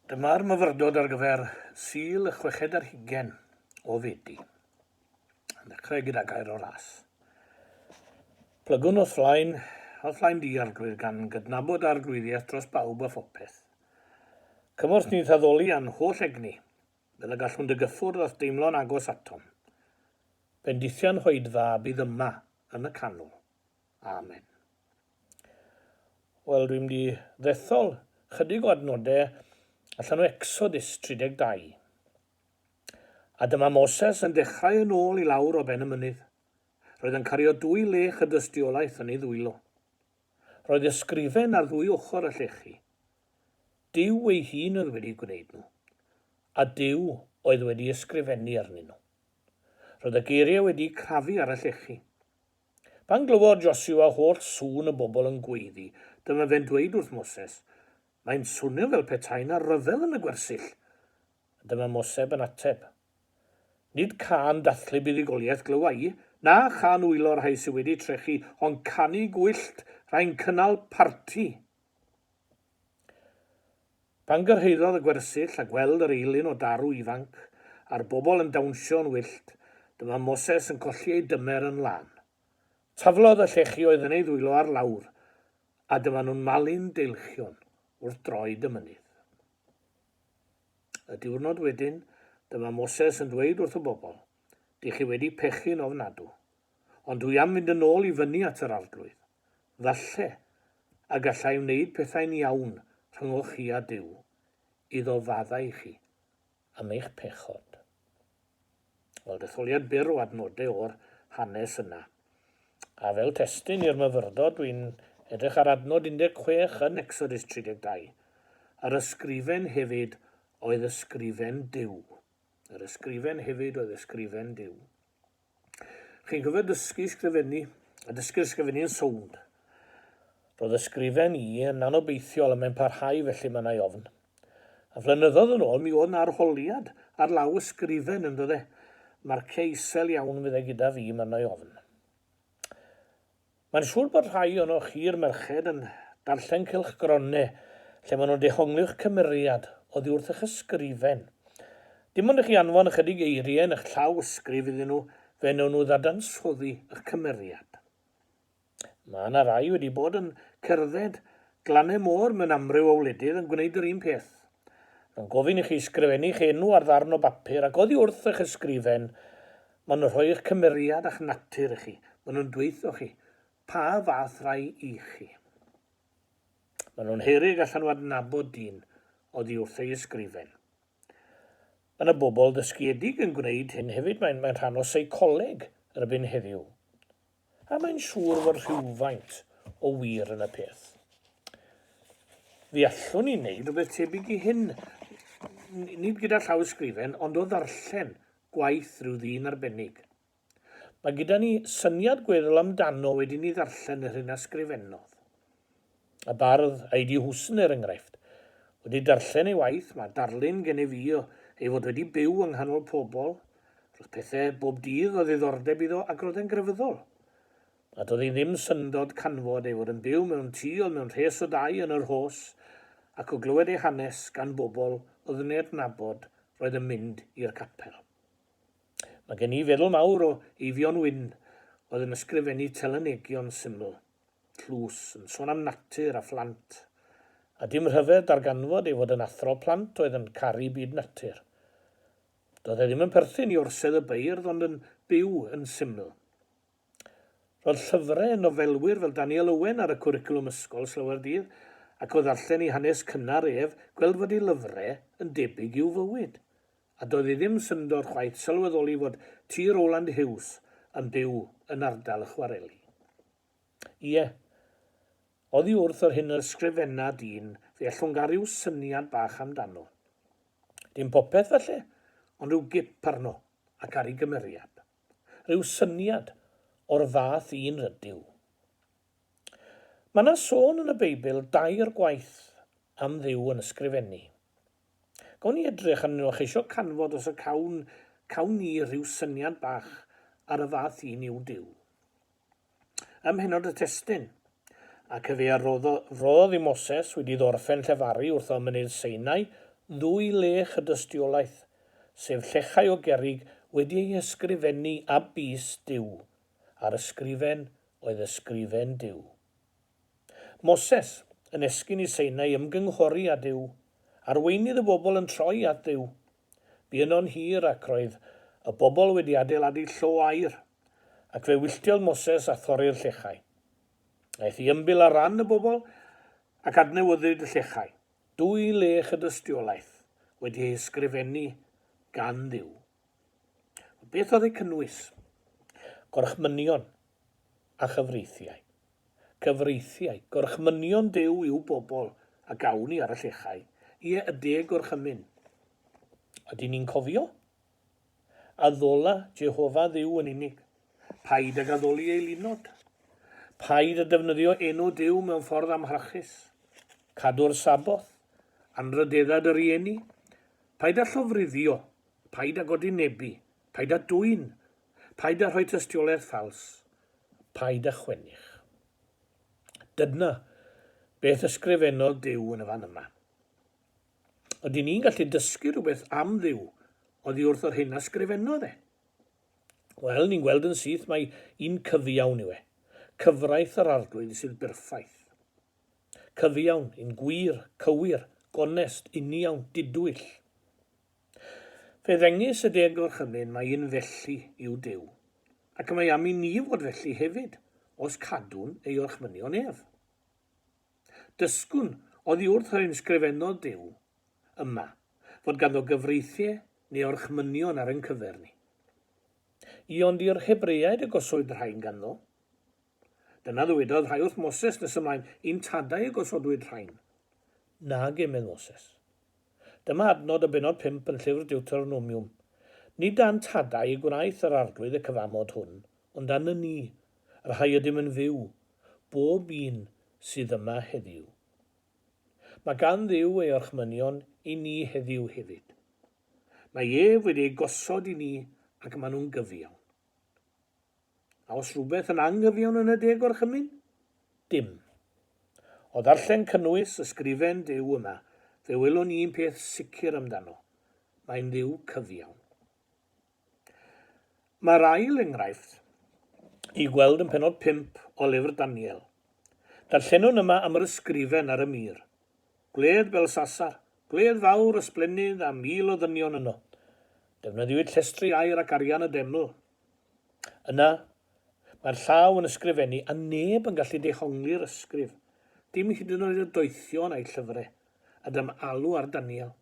Dyma'r myfyrdod ar gyfer Sul y 60 o Fedi. Dechrau gyda gair o ras. Plygwn oedd flaen di-arglwydd gan gydnabod arglwyddiaeth dros bawb a phopeth. Cymorth ni ddaddoli a'n holl egni, fel y gallwn dy gyffwrdd ath deimlo'n agos atom. Bendithiau'n hoedfa bydd yma yn y canol. Amen. Wel, dwi'n di ddethol chydig o adnodau allan o Exodus 32. A dyma Moses yn dechrau yn ôl i lawr o ben y mynydd. Roedd yn cario 2 lech y dystiolaeth yn ei ddwylo. Roedd ysgrifen ar 2 ochr y llechi. Duw ei hun oedd wedi gwneud nhw, a Duw oedd wedi ysgrifennu arnyn nhw. Roedd y geiriau wedi crafu ar y llechi. Pan glywodd Joshua holl sŵn y bobl yn gweiddi, dyma fe'n dweud wrth Moses, mae'n swnio fel petai na ryfel yn y gwersyll. Dyma Moses yn ateb. Nid can dathlu buddigoliaeth glywa i, na chan wylo'r rhai sydd wedi trechu, ond canu gwyllt rhain cynnal parti. Pan gyrhaeddodd y gwersyll a gweld yr eilyn o darw ifanc a'r bobl yn dawnsio'n wyllt, dyma Moses yn colli ei dymer yn lan. Taflodd y llechi oedd yn ei ddwylo ar lawr, a dyma nhw'n malu'n deilchion wrth droed y mynydd. Y diwrnod wedyn, dyma Moses yn dweud wrth y bobl, dych chi wedi pechu'n ofnadw, ond dwi am mynd yn ôl i fyny at yr arglwydd. Falle, a gallai wneud pethau'n iawn rhwngwch chi a Duw, iddo faddau chi am eich pechod. Wel, detholiad byr o adnodau o'r hanes yna. A fel testyn i'r myfyrdod, dwi'n edrych ar adnod 16 yn Exodus 32. Yr ysgrifen hefyd oedd ysgrifen Duw. Yr ysgrifen hefyd oedd ysgrifen Duw. Chi'n cofio dysgu ysgrifennu'n sownd. Roedd ysgrifen i yn anobeithiol a mae'n parhau felly mae'n ei ofn. A flynyddoedd yn ôl mi oedd yna arholiad ar law ysgrifen yn dod e. Marciau isel iawn fydde gyda fi mae'n ei ofn. Mae'n siŵr bod rhai o'n chi'r merched yn darllen cylchgronau lle maen nhw'n dehongliwch cymeriad oddi wrth eich ysgrifen. Dim ond eich chi anfon ychydig eiriau yn eich llaw ysgrif iddyn nhw fe wnawn nhw ddadansoddi eich cymeriad. Mae yna rai wedi bod yn cerdded glannau môr mewn amryw o wledydd yn gwneud yr un peth. Yn gofyn i chi ysgrifennu eich enw ar ddarn o bapur ac oddi wrth eich ysgrifen, maen nhw'n rhoi eich cymeriad a'ch natur i chi. Maen nhw'n dweutho chi pa fath rai i chi. Maen nhw'n herig allan nhw adnabod dyn oddi wrth ei ysgrifen. Mae yna bobl dysgiedig yn gwneud hyn hefyd, mae'n rhan o seicoleg erbyn heddiw. A mae'n siŵr fod rhywfaint o wir yn y peth. Fi allwn ni wneud rhywbeth tebyg i hyn, nid gyda llawysgrifen, ond o ddarllen gwaith rhyw ddyn arbennig. Mae gyda ni syniad gweddol amdano wedi ni ddarllen yr hyn ysgrifennodd. Y bardd Eidi Hwsn enghraifft wedi darllen ei waith, mae darlun gen i fi ei fod wedi byw yng nghanol pobl, roedd pethau bob dydd o ddiddordeb iddo ac roedd e'n grefyddol. A doedd ei ddim syndod canfod ei fod yn byw mewn tŷ oedd mewn rhes o dau yn yr hos ac o glywed ei hanes gan bobl oedd yn ei adnabod roedd yn mynd i'r capel. Mae gen i feddwl mawr o Eifion Wyn oedd yn ysgrifennu telenegion syml, tlws, yn sôn am natur a phlant. A dim rhyfedd darganfod ei fod yn athro plant oedd yn caru byd natur. Doedd e ddim yn perthyn i orsedd y beirdd ond yn byw yn syml. Roedd llyfrau nofelwyr fel Daniel Owen ar y cwricwlwm ysgol Slywerdydd ac o ddarllen ei hanes cynnar ef gweld fod ei lyfrau yn debyg i'w fywyd. A doedd ei ddim syndod chwaith sylweddoli fod Tŷ Rowland Hughes yn byw yn ardal y chwareli. Ie, oddi wrth yr hyn ysgrifenna dyn fe allwn gael rhyw syniad bach amdano. Dim popeth felly, ond rhyw gip arno ac ar ei gymeriad. Rhyw syniad o'r fath un rydyw. Mae yna sôn yn y Beibl 2 gwaith am Dduw yn ysgrifennu. Gawn ni edrych yn nhw cheisio canfod os y cawn ni rhyw syniad bach ar y fath un i'w Duw. Ym Mhenod y Testun, ac y fe roedd i Moses wedi ddorffen llefaru wrth o mynydd Seinai ddwy lech y dystiolaeth, sef llechau o gerrig wedi ei ysgrifennu a bys Duw, a'r ysgrifen oedd ysgrifen Duw. Moses yn esgyn i Seinai ymgynghori â Duw, arweinydd y bobl yn troi at Duw. Bu yno'n hir ac roedd y bobl wedi adeiladu llo air, ac fe wylltiodd Moses a thorri'r llechau. Aeth i ymbil ar ran y bobl ac adnewyddwyd y llechau. Dwy lech y dystiolaeth wedi ei ysgrifennu gan Dduw. Beth oedd ei cynnwys? Gorchmynion a chyfreithiau. Cyfreithiau, gorchmynion Duw i'w bobl a gawn ni ar y llechau. Ie, y deg gorchymyn. Ydy ni'n cofio? Addola Jehova Dduw yn unig. Paid ag addoli ei lunod. Paid a defnyddio enw Duw mewn ffordd amharchus. Cadw'r saboth, anrydeddad yr rieni. Paid a llofruddio. Paid a godinebu. Paid a dwyn. Paid a rhoi tystiolaeth ffals. Paid a chwennych. Dyna beth ysgrifennodd Duw yn y fan yma. Ydy ni'n gallu dysgu rhywbeth am Dduw oddi wrth o'r hyn ysgrifennodd e? Wel, ni'n gweld yn syth mae un cyfiawn yw e. Cyfraith yr arglwydd sydd berffaith. Cyfiawn, un gwir, cywir, gonest, uniawn, didwyll. Fe ddengys y deg gorchymyn mae un felly i'w Duw, ac mae am i ni fod felly hefyd, os cadw'n ei orchmynion ef. Dysgwn oddi wrth o'r ysgrifennodd Duw yma, fod ganddo gyfreithiau neu orchmynion ar ein cyfer ni. I ond i'r Hebreaid y goswyd rhain ganddo. Dyna ddywedodd rhai wrth Moses nes ymlaen, un tadau y gosodwyd rhain. Nag emedd Moses. Dyma adnod y benod 5 yn llyfr Deuteronomium. Nid dan tadau i gwnaeth yr arglwydd y cyfamod hwn, ond dan y ni, yr rhai ydym yn fyw, bob un sydd yma heddiw. Mae gan Dduw ei orchmynion i ni heddiw hefyd. Mae ef wedi ei gosod i ni ac maen nhw'n gyfiawn. A os rhywbeth yn anghyfiawn yn y deg orchymyn? Dim. O ddarllen cynnwys ysgrifen Duw yma, fe welwn ni un peth sicr amdano. Mae'n Dduw cyfiawn. Mae'r ail enghraifft i gweld yn penod 5 o lyfr Daniel. Darllenwn yma am yr ysgrifen ar y mur. Gwledd Belsasar, gwledd fawr ysblenydd a 1000 o ddynion yno. Defnyddiwyd llestri air ac arian y deml. Yna, mae'r llaw yn ysgrifennu a neb yn gallu dehongli'r ysgrif. Dim hyd yn oed y doethion a'i llyfrau, a dim alw ar Daniel.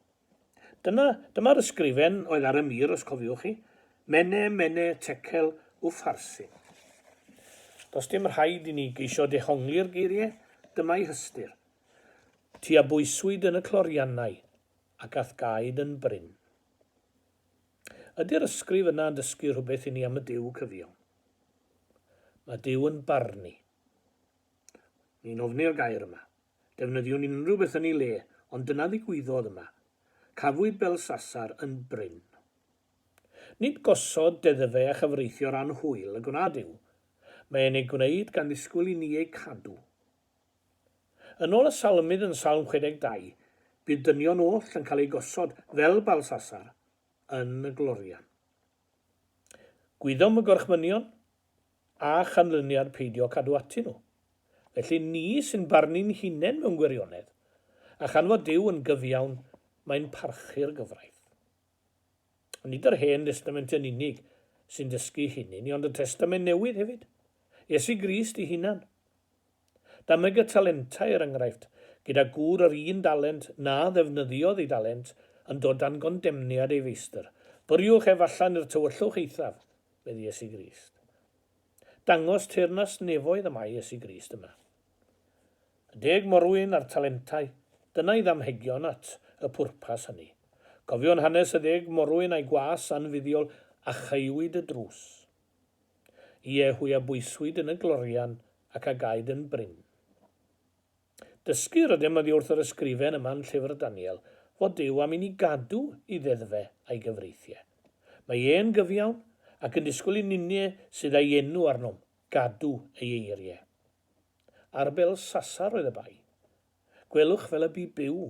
Dyma'r ysgrifen oedd ar y mur, os cofiwch chi. Mene, tekel, wffarsin. Does dim rhaid i ni geisio dehongli'r geiriau, dyma'i hystyr. Tua bwyswyd yn y cloriannau, ac ath gaed yn bryn. Ydy'r ysgrif yna yn dysgu rhywbeth i ni am y Duw cyfiawn? Mae Duw yn barni. Ni'n ofni'r gair yma. Defnyddiwn unrhyw beth yn ei le, ond dyna ddigwyddodd yma. Cafwyd Belsasar yn bryn. Nid gosod deddfe a chyfreithio'r anhwyl y gwna Duw. Mae'n ei gwneud gan ddisgwyl i ni ei cadw. Yn ôl y salmydd yn Salm 62, bydd dynion oll yn cael ei gosod fel Belsasar yn y glorian. Gwyddom y gorchmynion a chanlyniad peidio cadw atyn nhw. Felly ni sy'n barnu'n hunain mewn gwirionedd, a chan fod Duw yn gyfiawn, mae'n parchu'r gyfraith. Nid yr Hen Testament yn unig sy'n dysgu hynny, ond y Testament Newydd hefyd. Iesu Grist ei hunan. Dameg y talentau er enghraifft, gyda gŵr yr un dalent na ddefnyddiodd ei dalent yn dod dan gondemniad ei feistr. Byriwch efallan i'r tywyllwch eithaf, meddi Iesu Grist. Dangos teyrnas nefoedd yma Iesu Grist yma. Y 10 morwyn a'r talentau, dyna i ddamhegion at y pwrpas hynny. Cofion hanes y 10 morwyn a'i gwas anfuddiol a chaiwyd y drws. Ie hwy a bwyswyd yn y glorian ac a gaed yn bryn. Dysgur ydym oddi wrth yr ysgrifen yma'n llyfr Daniel fod Duw am i ni gadw i ddeddfe a'i gyfreithiau. Mae e'n gyfiawn ac yn disgwyl i nuniau sydd ei enw arnom, gadw ei eiriau. Ar Belsasar oedd y bai. Gwelwch fel y bu byw,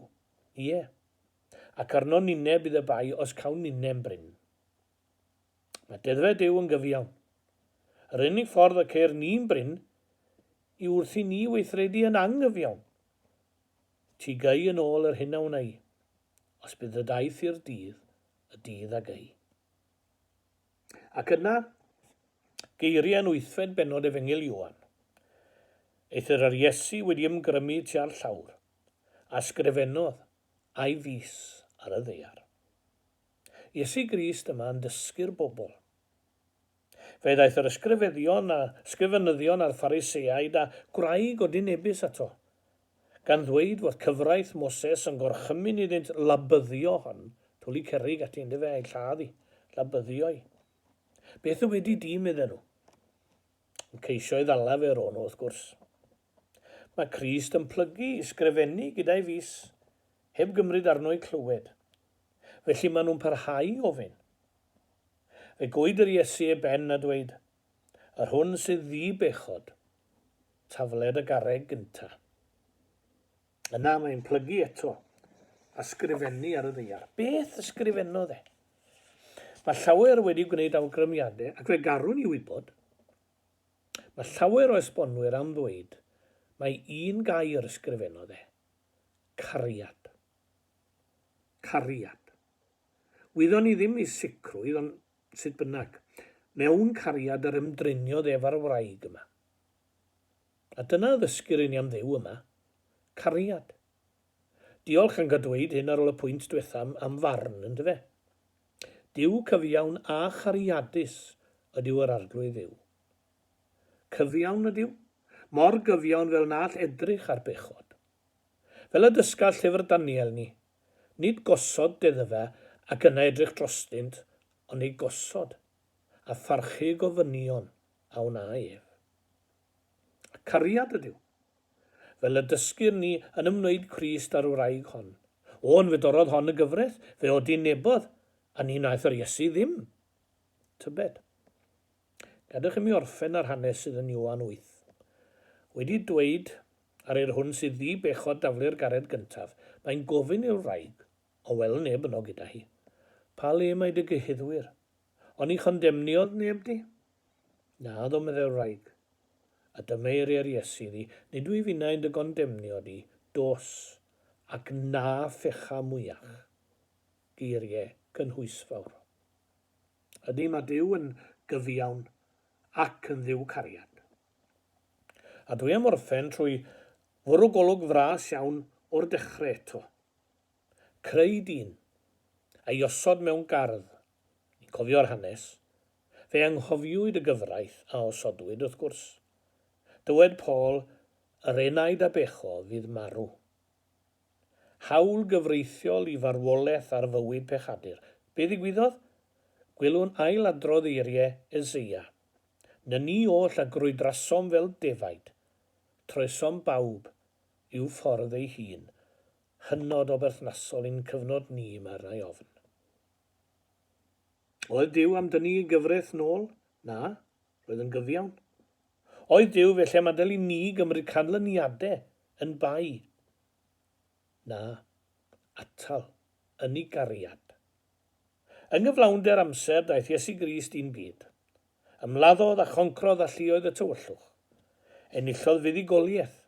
ie. ac arno ninne bydd y bai os cawn ninne'n bryn. Mae deddfe Duw yn gyfiawn. Yr unig ffordd y ceir ni'n bryn i wrthi ni weithredu yn anghyfiawn. Ti gei yn ôl yr hyn a wneu, os bydd y daith i'r dydd, y dydd a gei. Ac yna, geiriau yn wythfed benod Efengyl Ioan. Eithir yr Iesu wedi ymgrymu tua'r llawr, a sgrifennodd a'i fus ar y ddaear. Iesu Grist yma yn dysgu'r bobl. Fe ddaeth yr ysgrifenyddion a'r Phariseaid a gwraig o dynebus ato, gan ddweud fod cyfraith Moses yn gorchymyn iddynt labyddio hon, twli cerig ati ynddo fe a'i lladdi, labyddioi. Beth yw wedi dim iddyn nhw? Yn ceisio i ddala fe ron wrth gwrs. Mae Crist yn plygu i sgrifennu gyda'i fus, heb gymryd arno'i clywed. Felly maen nhw'n parhau ofyn. Fe gwyd yr Iesu e ben a dweud, yr hwn sydd bechod, tafled y garreg gynta. Yna mae'n plygu eto, a sgrifennu ar y ddaear. Beth ysgrifennodd e? Mae llawer wedi gwneud awgrymiadau, ac fe garwn i wybod. Mae llawer o esbonwyr am ddweud, mae un gair ysgrifennodd e, cariad. Cariad. Wyddon ni ddim i sicrwydd, ond sut bynnag, mewn cariad yr ymdriniodd efo'r wraig yma. A dyna ddysgur i ni am ddew yma, cariad. Diolch yn gadweud hyn ar ôl y pwynt diwethaf am farn, ynddo fe. Dyw cyfiawn a chariadus ydyw yr arglwydd ddiw. Cyfiawn ydyw, mor gyfiawn fel na all edrych ar bechod. Fel y dysgall llyfr Daniel ni, nid gosod deddfa ac yna edrych drostynt, ond ei gosod a pharchu gofynion a wna ef. Cariad ydyw. Fel y dysgur ni yn ymwneud Crist ar wraig hon. O'n fedorodd hon y gyfraith, fe o nebodd, a ni wnaeth yr Iesu ddim. Tybed. Gadwch i mi orffen ar hanes sydd yn Ioan 8. Wedi dweud ar yr hwn sydd bechod daflu'r gared gyntaf, mae'n gofyn i'r wraig, o wel neb yno gyda hi. Pa le mae dy gyhyddwyr? Ond i chondemniodd neb di? Na, ddo meddwl wraig. A dyma eiriau'r Iesu ddi, nid dwi finna'n dy gondemnio di, dos, ac na phecha mwyach. Geiriau cynhwysfawr. Ydy mae Duw yn gyfiawn ac yn ddiw cariad. A dwi am orffen trwy fwrw golwg fras iawn o'r dechrau eto. Creu dyn, a'i osod mewn gardd. Ni'n cofio'r hanes. Fe anghofiwyd y gyfraith a osodwyd wrth gwrs. Dywed Paul, yr enaid a becho fydd marw. Hawl gyfreithiol i farwolaeth ar fywyd pechadur. Be ddigwyddodd? Gwylwn ailadrodd eiriau Eseia. Na ni oll a grwydrasom fel defaid. Troesom bawb i'w ffordd ei hun. Hynod o berthnasol i'n cyfnod ni mae'r ei ofn. Oedd Duw am dynnu gyfraith nôl? Na, roedd yn gyfiawn. Oedd Duw felly mae dylu ni gymryd canlyniadau yn bai? Na, atal, yn ei gariad. Yng nghyflawnder amser daeth Iesu Grist un byd. Ymladdodd a choncrodd a lluoedd y tywyllwch. Enillodd fuddugoliaeth,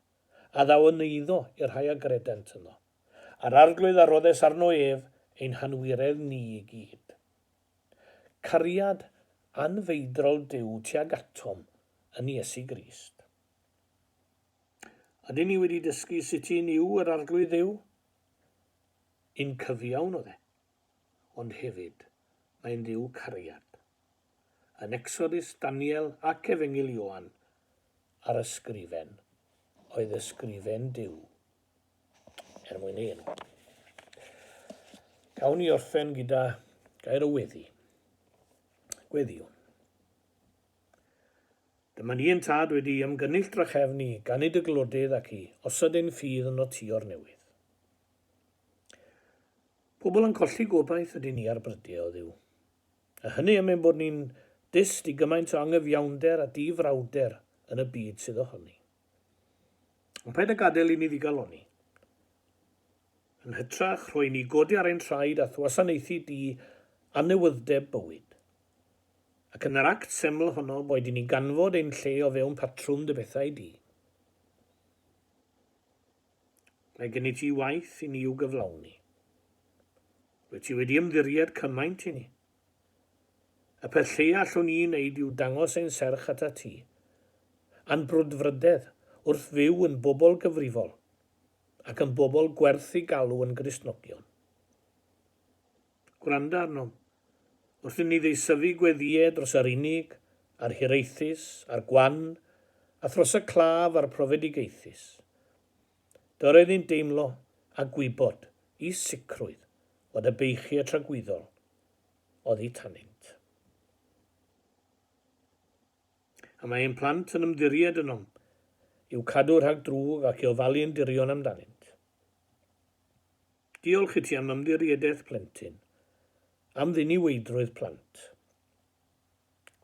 a ddaw yn eiddo i'r rhai agredent yno. A'r arglwydd a roddes arno ef ein hanwiredd ni i gyd. Cariad anfeidrol Duw tuag atom yn Iesu Grist. Ydyn ni wedi dysgu sut i'n yw yr arglwydd Duw? Un cyfiawn o dde, ond hefyd mae'n Duw cariad. Yn Exodus, Daniel ac Efengyl Ioan ar ysgrifen, oedd ysgrifen Duw. Mwyn ein. Gawn ni orffen gyda gair o weddi. Gweddiwn. Dyma ni yn tad wedi ymgynnull drachefni gan ei dyglodydd ac i, osod ein ffydd yn o tîo'r newydd. Pobl yn colli gobaith ydy ni ar brydiau o Dduw. A hynny am ein bod ni'n dyst i gymaint o anghyfiawnder a difrawder yn y byd sydd ohoni. Ond paid a gadael i ni ddigaloni. yn hytrach rwy ni godi ar ein traed a thwasanaethu di anewyddeb bywyd. Ac yn yr act seml honno boed i ni ganfod ein lle o fewn patrwm dy bethau di. Mae gen i ti waith i ni i'w gyflawni. Rwy ti wedi ymddiried cymaint i ni. Y peth lleia allwn ni wneud yw dangos ein serch ata ti, a'n brwdfrydedd wrth fyw yn bobl gyfrifol ac yn bobl gwerthu galw yn Gristnogion. Gwranda arnom, wrth i ni ddeisyfu gweddiau dros yr unig, a'r hiraethus, a'r gwan, a thros y claf a'r profedigaethus. Dyredd i'n deimlo a gwybod i sicrwydd fod y beichiau tragwyddol oedd eu tanynt. A mae ein plant yn ymddiried ynom i'w cadw rhag drwg ac i ofalu'n dirion amdanynt. Diolch i ti am ymddiriedeth plentyn, am ddiniweidrwydd plant.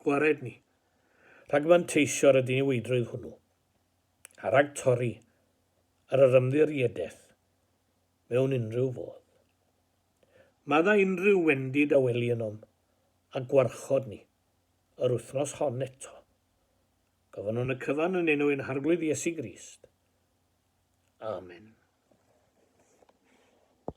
Gwared ni, rhag manteisio'r y diniweidrwydd hwnnw, a rhag torri ar yr ymddiriedeth mewn unrhyw fodd. Madda unrhyw wendid a weli ynom a gwarchod ni yr wythnos hon eto. Gofyn nhw'n y cyfan yn enw ein harglwydd Iesu Grist. Amen.